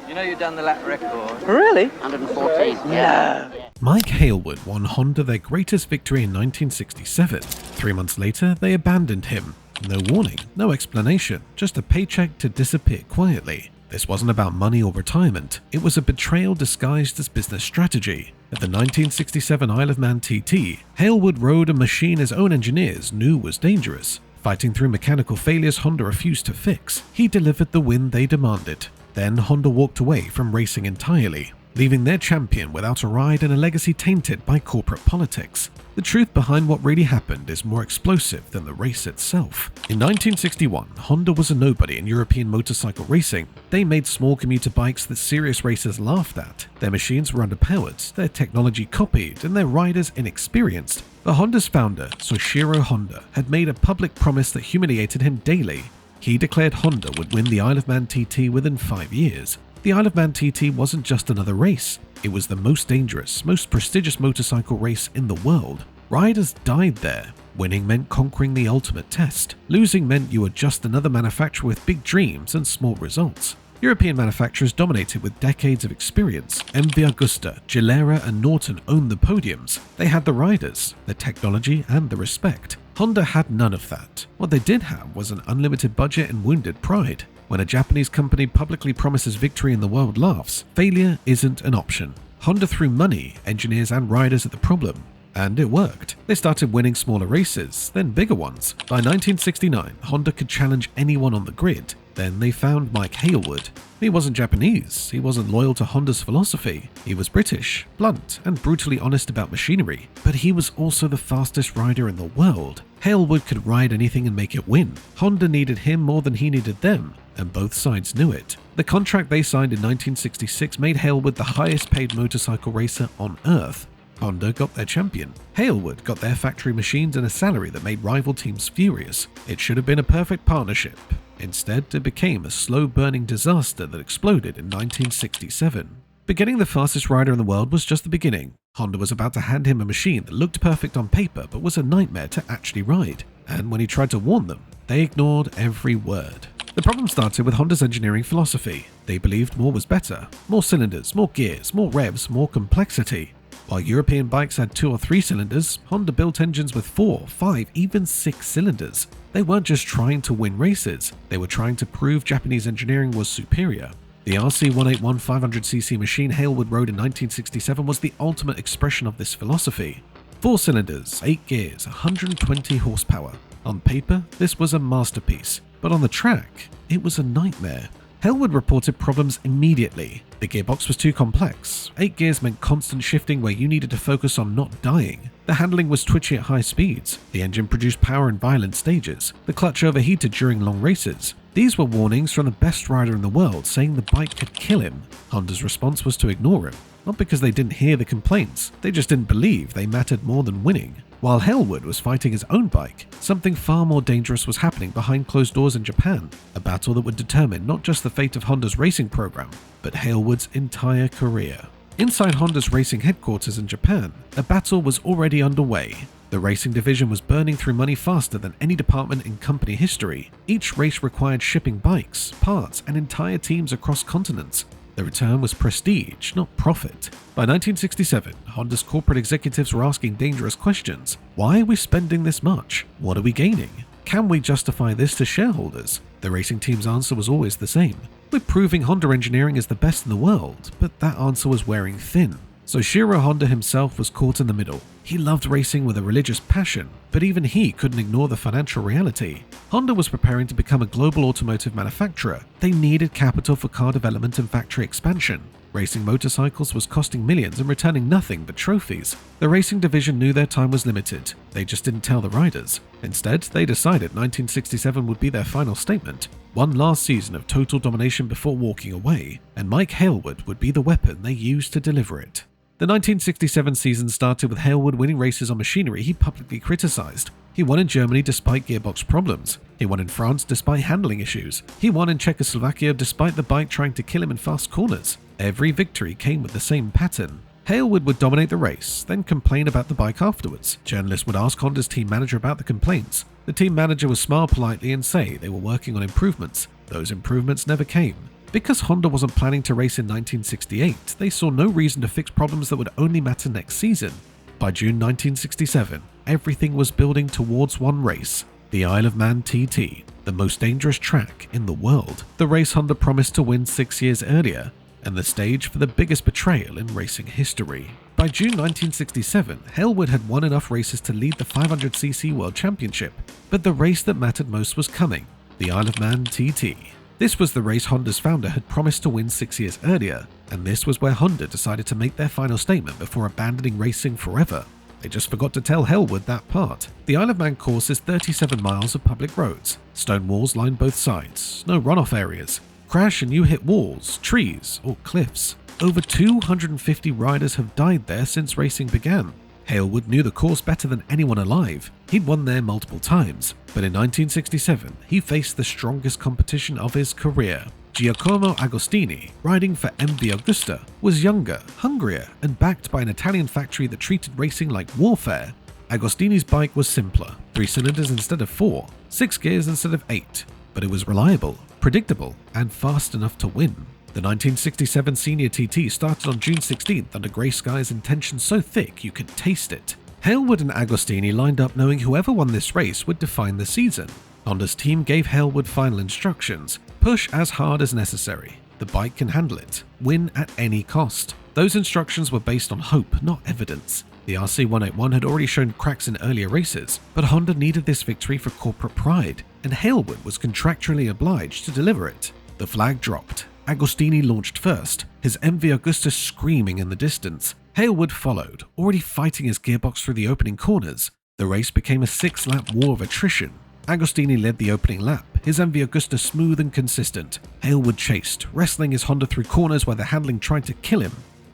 You know you've done the lap record. Really? 114. No. Mike Hailwood won Honda their greatest victory in 1967. 3 months later, they abandoned him. No warning, no explanation, just a paycheck to disappear quietly. This wasn't about money or retirement, it was a betrayal disguised as business strategy. At the 1967 Isle of Man TT, Hailwood rode a machine his own engineers knew was dangerous. Fighting through mechanical failures Honda refused to fix, he delivered the win they demanded. Then Honda walked away from racing entirely, leaving their champion without a ride and a legacy tainted by corporate politics. The truth behind what really happened is more explosive than the race itself. In 1961, Honda was a nobody in European motorcycle racing. They made small commuter bikes that serious racers laughed at. Their machines were underpowered, their technology copied, and their riders inexperienced. But Honda's founder, Soichiro Honda, had made a public promise that humiliated him daily. He declared Honda would win the Isle of Man TT within 5 years. The Isle of Man TT wasn't just another race, it was the most dangerous, most prestigious motorcycle race in the world. Riders died there. Winning meant conquering the ultimate test. Losing meant you were just another manufacturer with big dreams and small results. European manufacturers dominated with decades of experience. MV Agusta, Gilera and Norton owned the podiums. They had the riders, the technology and the respect. Honda had none of that. What they did have was an unlimited budget and wounded pride. When a Japanese company publicly promises victory and the world laughs, failure isn't an option. Honda threw money, engineers and riders at the problem. And it worked. They started winning smaller races, then bigger ones. By 1969, Honda could challenge anyone on the grid. Then they found Mike Hailwood. He wasn't Japanese, he wasn't loyal to Honda's philosophy. He was British, blunt, and brutally honest about machinery. But he was also the fastest rider in the world. Hailwood could ride anything and make it win. Honda needed him more than he needed them, and both sides knew it. The contract they signed in 1966 made Hailwood the highest paid motorcycle racer on Earth. Honda got their champion. Hailwood got their factory machines and a salary that made rival teams furious. It should have been a perfect partnership. Instead, it became a slow-burning disaster that exploded in 1967. But getting the fastest rider in the world was just the beginning. Honda was about to hand him a machine that looked perfect on paper but was a nightmare to actually ride. And when he tried to warn them, they ignored every word. The problem started with Honda's engineering philosophy. They believed more was better. More cylinders, more gears, more revs, more complexity. While European bikes had 2 or 3 cylinders, Honda built engines with 4, 5, even 6 cylinders. They weren't just trying to win races, they were trying to prove Japanese engineering was superior. The RC181 500cc machine Hailwood rode in 1967 was the ultimate expression of this philosophy. 4 cylinders, 8 gears, 120 horsepower. On paper, this was a masterpiece, but on the track, it was a nightmare. Hailwood reported problems immediately. The gearbox was too complex. 8 gears meant constant shifting where you needed to focus on not dying. The handling was twitchy at high speeds. The engine produced power in violent stages. The clutch overheated during long races. These were warnings from the best rider in the world saying the bike could kill him. Honda's response was to ignore him. Not because they didn't hear the complaints, they just didn't believe they mattered more than winning. While Hailwood was fighting his own bike, something far more dangerous was happening behind closed doors in Japan, a battle that would determine not just the fate of Honda's racing program, but Hailwood's entire career. Inside Honda's racing headquarters in Japan, a battle was already underway. The racing division was burning through money faster than any department in company history. Each race required shipping bikes, parts, and entire teams across continents. The return was prestige, not profit. By 1967, Honda's corporate executives were asking dangerous questions. Why are we spending this much? What are we gaining? Can we justify this to shareholders? The racing team's answer was always the same. We're proving Honda engineering is the best in the world, but that answer was wearing thin. Soichiro Honda himself was caught in the middle. He loved racing with a religious passion, but even he couldn't ignore the financial reality. Honda was preparing to become a global automotive manufacturer. They needed capital for car development and factory expansion. Racing motorcycles was costing millions and returning nothing but trophies. The racing division knew their time was limited. They just didn't tell the riders. Instead, they decided 1967 would be their final statement. One last season of total domination before walking away, and Mike Hailwood would be the weapon they used to deliver it. The 1967 season started with Hailwood winning races on machinery he publicly criticized. He won in Germany despite gearbox problems. He won in France despite handling issues. He won in Czechoslovakia despite the bike trying to kill him in fast corners. Every victory came with the same pattern. Hailwood would dominate the race, then complain about the bike afterwards. Journalists would ask Honda's team manager about the complaints. The team manager would smile politely and say they were working on improvements. Those improvements never came. Because Honda wasn't planning to race in 1968, they saw no reason to fix problems that would only matter next season. By June 1967, everything was building towards one race, the Isle of Man TT, the most dangerous track in the world. The race Honda promised to win 6 years earlier, and the stage for the biggest betrayal in racing history. By June 1967, Hailwood had won enough races to lead the 500cc World Championship, but the race that mattered most was coming, the Isle of Man TT. This was the race Honda's founder had promised to win 6 years earlier, and this was where Honda decided to make their final statement before abandoning racing forever. They just forgot to tell Hailwood that part. The Isle of Man course is 37 miles of public roads. Stone walls line both sides, no runoff areas. Crash and you hit walls, trees, or cliffs. Over 250 riders have died there since racing began. Hailwood knew the course better than anyone alive. He'd won there multiple times, but in 1967, he faced the strongest competition of his career. Giacomo Agostini, riding for MV Agusta, was younger, hungrier, and backed by an Italian factory that treated racing like warfare. Agostini's bike was simpler, 3 cylinders instead of 4, 6 gears instead of 8, but it was reliable, predictable, and fast enough to win. The 1967 Senior TT started on June 16th under grey skies and tension so thick you could taste it. Hailwood and Agostini lined up knowing whoever won this race would define the season. Honda's team gave Hailwood final instructions: push as hard as necessary. The bike can handle it. Win at any cost. Those instructions were based on hope, not evidence. The RC181 had already shown cracks in earlier races, but Honda needed this victory for corporate pride, and Hailwood was contractually obliged to deliver it. The flag dropped. Agostini launched first, his MV Agusta screaming in the distance. Hailwood followed, already fighting his gearbox through the opening corners. The race became a 6-lap war of attrition. Agostini led the opening lap, his MV Agusta smooth and consistent. Hailwood chased, wrestling his Honda through corners where the handling tried to kill him.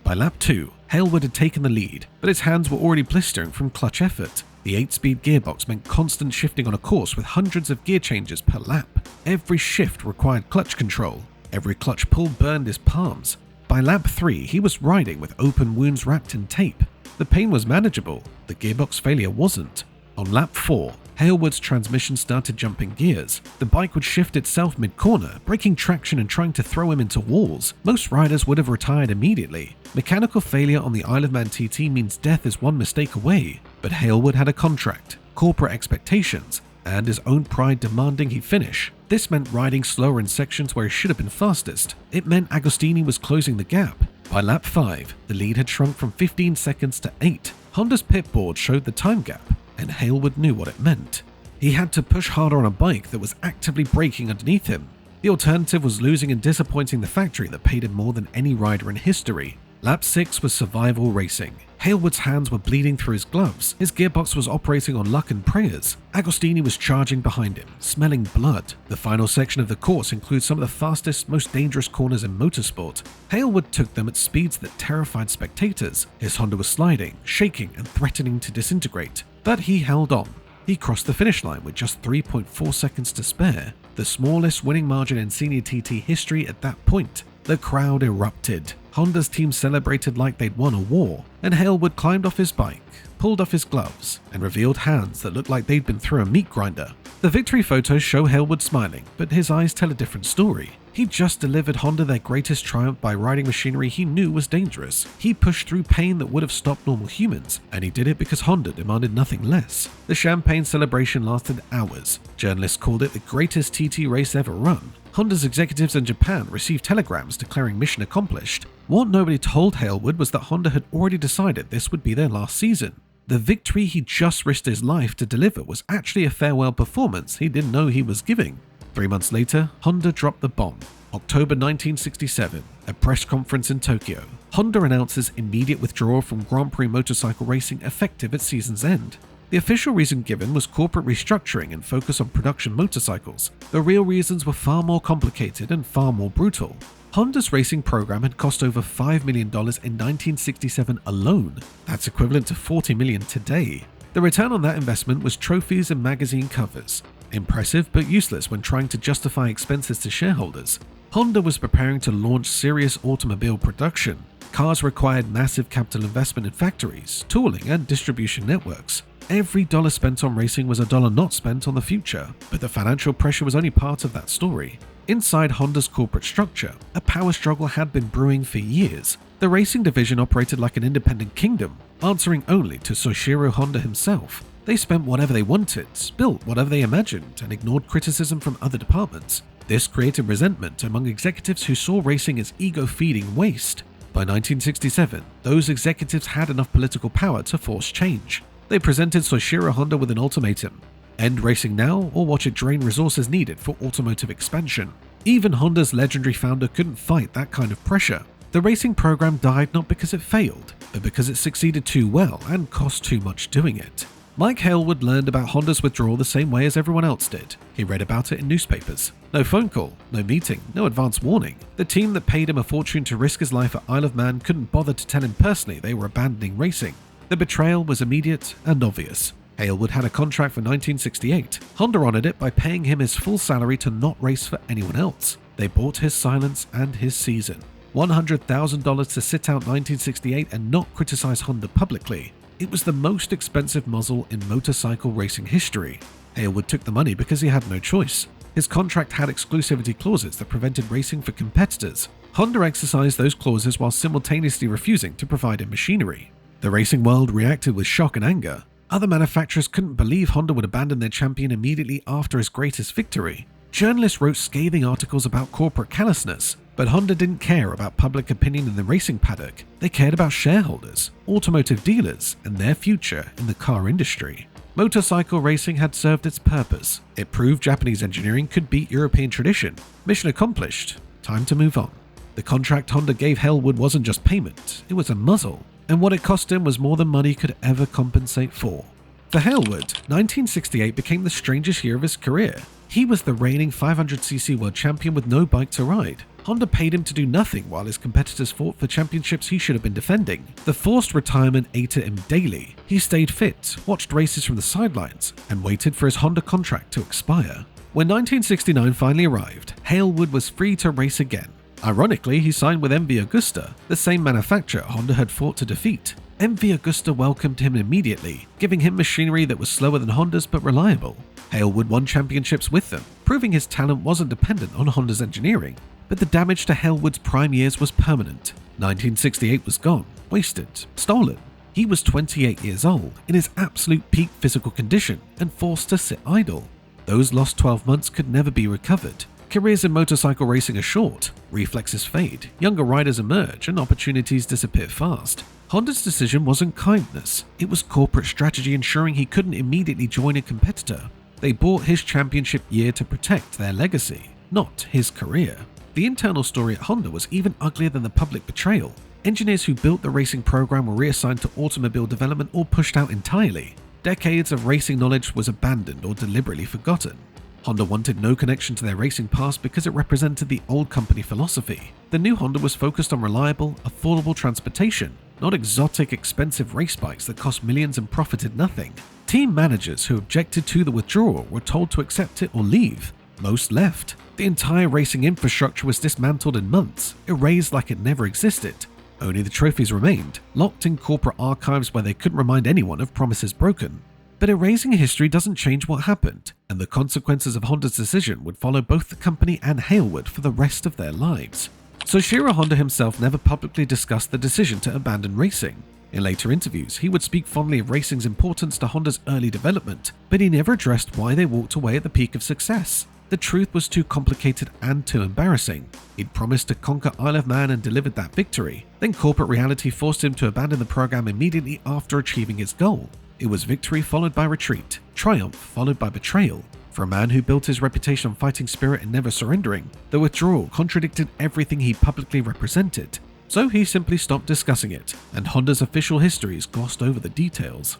By lap 2, Hailwood had taken the lead, but his hands were already blistering from clutch effort. The 8-speed gearbox meant constant shifting on a course with hundreds of gear changes per lap. Every shift required clutch control. Every clutch pull burned his palms. By lap 3, he was riding with open wounds wrapped in tape. The pain was manageable, the gearbox failure wasn't. On lap 4, Hailwood's transmission started jumping gears. The bike would shift itself mid-corner, breaking traction and trying to throw him into walls. Most riders would have retired immediately. Mechanical failure on the Isle of Man TT means death is one mistake away. But Hailwood had a contract, corporate expectations, and his own pride demanding he finish. This meant riding slower in sections where he should have been fastest. It meant Agostini was closing the gap. By lap 5, the lead had shrunk from 15 seconds to 8. Honda's pit board showed the time gap, and Hailwood knew what it meant. He had to push harder on a bike that was actively braking underneath him. The alternative was losing and disappointing the factory that paid him more than any rider in history. Lap 6 was survival racing. Hailwood's hands were bleeding through his gloves. His gearbox was operating on luck and prayers. Agostini was charging behind him, smelling blood. The final section of the course includes some of the fastest, most dangerous corners in motorsport. Hailwood took them at speeds that terrified spectators. His Honda was sliding, shaking, and threatening to disintegrate. But he held on. He crossed the finish line with just 3.4 seconds to spare, the smallest winning margin in Senior TT history at that point. The crowd erupted. Honda's team celebrated like they'd won a war, and Hailwood climbed off his bike, pulled off his gloves, and revealed hands that looked like they'd been through a meat grinder. The victory photos show Hailwood smiling, but his eyes tell a different story. He just delivered Honda their greatest triumph by riding machinery he knew was dangerous. He pushed through pain that would have stopped normal humans, and he did it because Honda demanded nothing less. The champagne celebration lasted hours. Journalists called it the greatest TT race ever run. Honda's executives in Japan received telegrams declaring mission accomplished. What nobody told Hailwood was that Honda had already decided this would be their last season. The victory he just risked his life to deliver was actually a farewell performance he didn't know he was giving. 3 months later, Honda dropped the bomb. October 1967, a press conference in Tokyo. Honda announces immediate withdrawal from Grand Prix motorcycle racing effective at season's end. The official reason given was corporate restructuring and focus on production motorcycles. The real reasons were far more complicated and far more brutal. Honda's racing program had cost over $5 million in 1967 alone. That's equivalent to $40 million today. The return on that investment was trophies and magazine covers. Impressive but useless when trying to justify expenses to shareholders. Honda was preparing to launch serious automobile production. Cars required massive capital investment in factories, tooling, and distribution networks. Every dollar spent on racing was a dollar not spent on the future, but the financial pressure was only part of that story. Inside Honda's corporate structure, a power struggle had been brewing for years. The racing division operated like an independent kingdom, answering only to Soichiro Honda himself. They spent whatever they wanted, built whatever they imagined, and ignored criticism from other departments. This created resentment among executives who saw racing as ego-feeding waste. By 1967, those executives had enough political power to force change. They presented Soichiro Honda with an ultimatum: end racing now or watch it drain resources needed for automotive expansion. Even Honda's legendary founder couldn't fight that kind of pressure. The racing program died not because it failed, but because it succeeded too well and cost too much doing it. Mike Hailwood learned about Honda's withdrawal the same way as everyone else did. He read about it in newspapers. No phone call, no meeting, no advance warning. The team that paid him a fortune to risk his life at Isle of Man couldn't bother to tell him personally they were abandoning racing. The betrayal was immediate and obvious. Hailwood had a contract for 1968. Honda honored it by paying him his full salary to not race for anyone else. They bought his silence and his season. $100,000 to sit out 1968 and not criticize Honda publicly. It was the most expensive muzzle in motorcycle racing history. Hailwood took the money because he had no choice. His contract had exclusivity clauses that prevented racing for competitors. Honda exercised those clauses while simultaneously refusing to provide him machinery. The racing world reacted with shock and anger. Other manufacturers couldn't believe Honda would abandon their champion immediately after his greatest victory. Journalists wrote scathing articles about corporate callousness, but Honda didn't care about public opinion in the racing paddock. They cared about shareholders, automotive dealers, and their future in the car industry. Motorcycle racing had served its purpose. It proved Japanese engineering could beat European tradition. Mission accomplished. Time to move on. The contract Honda gave Hailwood wasn't just payment, it was a muzzle. And what it cost him was more than money could ever compensate for. For Hailwood, 1968 became the strangest year of his career. He was the reigning 500cc world champion with no bike to ride. Honda paid him to do nothing while his competitors fought for championships he should have been defending. The forced retirement ate at him daily. He stayed fit, watched races from the sidelines, and waited for his Honda contract to expire. When 1969 finally arrived, Hailwood was free to race again. Ironically, he signed with MV Agusta, the same manufacturer Honda had fought to defeat. MV Agusta welcomed him immediately, giving him machinery that was slower than Honda's but reliable. Hailwood won championships with them, proving his talent wasn't dependent on Honda's engineering. But the damage to Hailwood's prime years was permanent. 1968 was gone, wasted, stolen. He was 28 years old, in his absolute peak physical condition, and forced to sit idle. Those lost 12 months could never be recovered. Careers in motorcycle racing are short, reflexes fade, younger riders emerge, and opportunities disappear fast. Honda's decision wasn't kindness, it was corporate strategy ensuring he couldn't immediately join a competitor. They bought his championship year to protect their legacy, not his career. The internal story at Honda was even uglier than the public betrayal. Engineers who built the racing program were reassigned to automobile development or pushed out entirely. Decades of racing knowledge was abandoned or deliberately forgotten. Honda wanted no connection to their racing past because it represented the old company philosophy. The new Honda was focused on reliable, affordable transportation, not exotic, expensive race bikes that cost millions and profited nothing. Team managers who objected to the withdrawal were told to accept it or leave. Most left. The entire racing infrastructure was dismantled in months, erased like it never existed. Only the trophies remained, locked in corporate archives where they couldn't remind anyone of promises broken. But erasing history doesn't change what happened, and the consequences of Honda's decision would follow both the company and Hailwood for the rest of their lives. Soichiro Honda himself never publicly discussed the decision to abandon racing. In later interviews, he would speak fondly of racing's importance to Honda's early development, but he never addressed why they walked away at the peak of success. The truth was too complicated and too embarrassing. He'd promised to conquer Isle of Man and delivered that victory. Then corporate reality forced him to abandon the program immediately after achieving his goal. It was victory followed by retreat, triumph followed by betrayal. For a man who built his reputation on fighting spirit and never surrendering, the withdrawal contradicted everything he publicly represented. So he simply stopped discussing it, and Honda's official histories glossed over the details.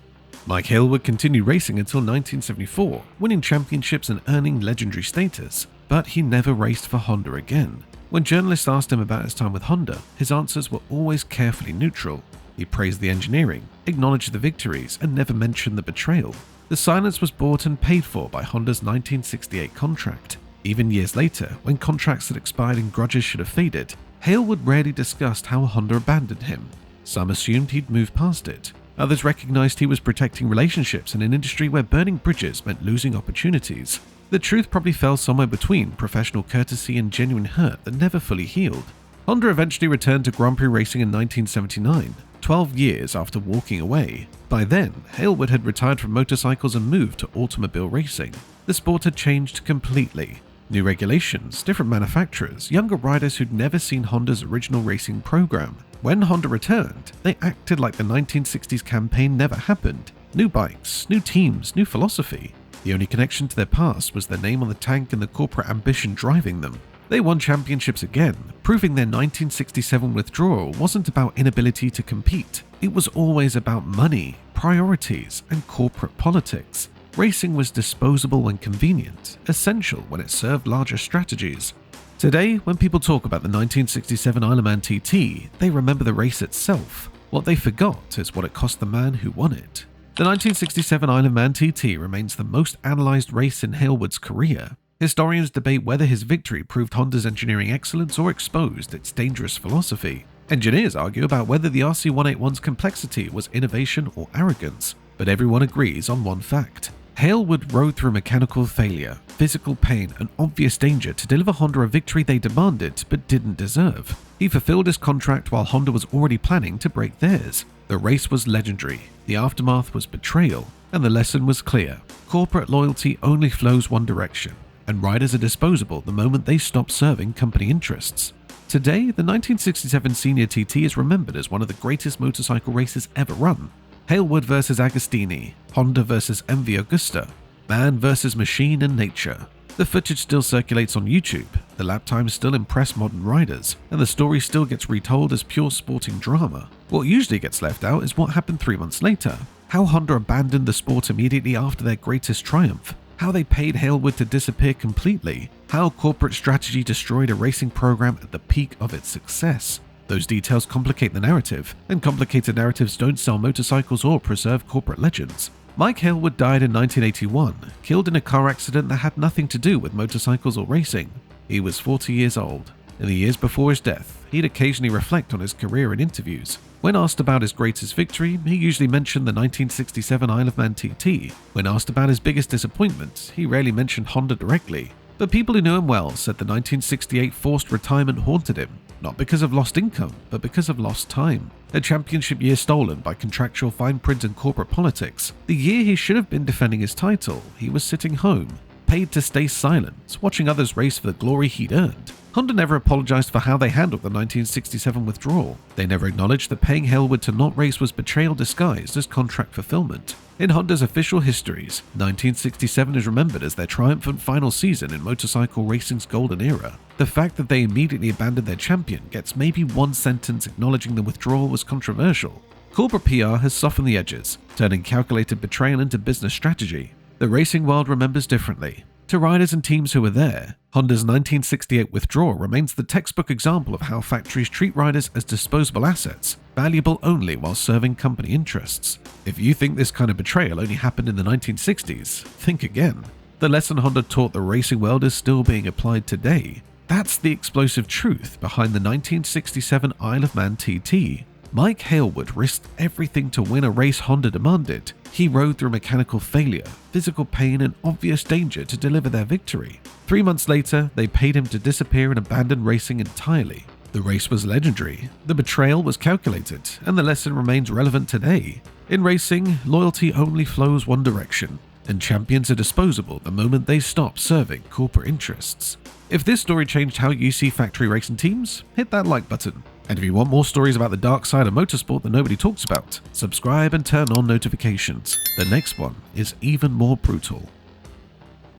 Mike Hailwood continued racing until 1974, winning championships and earning legendary status, but he never raced for Honda again. When journalists asked him about his time with Honda, his answers were always carefully neutral. He praised the engineering, acknowledged the victories, and never mentioned the betrayal. The silence was bought and paid for by Honda's 1968 contract. Even years later, when contracts had expired and grudges should have faded, Hailwood rarely discussed how Honda abandoned him. Some assumed he'd moved past it. Others recognized he was protecting relationships in an industry where burning bridges meant losing opportunities. The truth probably fell somewhere between professional courtesy and genuine hurt that never fully healed. Honda eventually returned to Grand Prix racing in 1979, 12 years after walking away. By then, Hailwood had retired from motorcycles and moved to automobile racing. The sport had changed completely. New regulations, different manufacturers, younger riders who'd never seen Honda's original racing program. When Honda returned, they acted like the 1960s campaign never happened. New bikes, new teams, new philosophy. The only connection to their past was their name on the tank and the corporate ambition driving them. They won championships again, proving their 1967 withdrawal wasn't about inability to compete. It was always about money, priorities, and corporate politics. Racing was disposable and convenient, essential when it served larger strategies. Today, when people talk about the 1967 Isle of Man TT, they remember the race itself. What they forgot is what it cost the man who won it. The 1967 Isle of Man TT remains the most analysed race in Hailwood's career. Historians debate whether his victory proved Honda's engineering excellence or exposed its dangerous philosophy. Engineers argue about whether the RC181's complexity was innovation or arrogance, but everyone agrees on one fact. Hailwood rode through mechanical failure, physical pain, and obvious danger to deliver Honda a victory they demanded but didn't deserve. He fulfilled his contract while Honda was already planning to break theirs. The race was legendary, the aftermath was betrayal, and the lesson was clear. Corporate loyalty only flows one direction, and riders are disposable the moment they stop serving company interests. Today, the 1967 Senior TT is remembered as one of the greatest motorcycle races ever run. Hailwood vs Agostini, Honda vs MV Agusta, man vs machine and nature. The footage still circulates on YouTube, the lap times still impress modern riders, and the story still gets retold as pure sporting drama. What usually gets left out is what happened 3 months later, how Honda abandoned the sport immediately after their greatest triumph, how they paid Hailwood to disappear completely, how corporate strategy destroyed a racing program at the peak of its success. Those details complicate the narrative, and complicated narratives don't sell motorcycles or preserve corporate legends. Mike Hailwood died in 1981, killed in a car accident that had nothing to do with motorcycles or racing. He was 40 years old. In the years before his death, he'd occasionally reflect on his career in interviews. When asked about his greatest victory, he usually mentioned the 1967 Isle of Man TT. When asked about his biggest disappointment, he rarely mentioned Honda directly. But people who knew him well said the 1968 forced retirement haunted him, not because of lost income, but because of lost time. A championship year stolen by contractual fine print and corporate politics. The year he should have been defending his title, he was sitting home, paid to stay silent, watching others race for the glory he'd earned. Honda never apologized for how they handled the 1967 withdrawal. They never acknowledged that paying Hailwood to not race was betrayal disguised as contract fulfillment. In Honda's official histories, 1967 is remembered as their triumphant final season in motorcycle racing's golden era. The fact that they immediately abandoned their champion gets maybe one sentence acknowledging the withdrawal was controversial. Corporate PR has softened the edges, turning calculated betrayal into business strategy. The racing world remembers differently. To riders and teams who were there, Honda's 1968 withdrawal remains the textbook example of how factories treat riders as disposable assets, valuable only while serving company interests. If you think this kind of betrayal only happened in the 1960s, think again. The lesson Honda taught the racing world is still being applied today. That's the explosive truth behind the 1967 Isle of Man TT. Mike Hailwood risked everything to win a race Honda demanded. He rode through mechanical failure, physical pain, and obvious danger to deliver their victory. 3 months later, they paid him to disappear and abandon racing entirely. The race was legendary, the betrayal was calculated, and the lesson remains relevant today. In racing, loyalty only flows one direction, and champions are disposable the moment they stop serving corporate interests. If this story changed how you see factory racing teams, hit that like button. And if you want more stories about the dark side of motorsport that nobody talks about, subscribe and turn on notifications. The next one is even more brutal.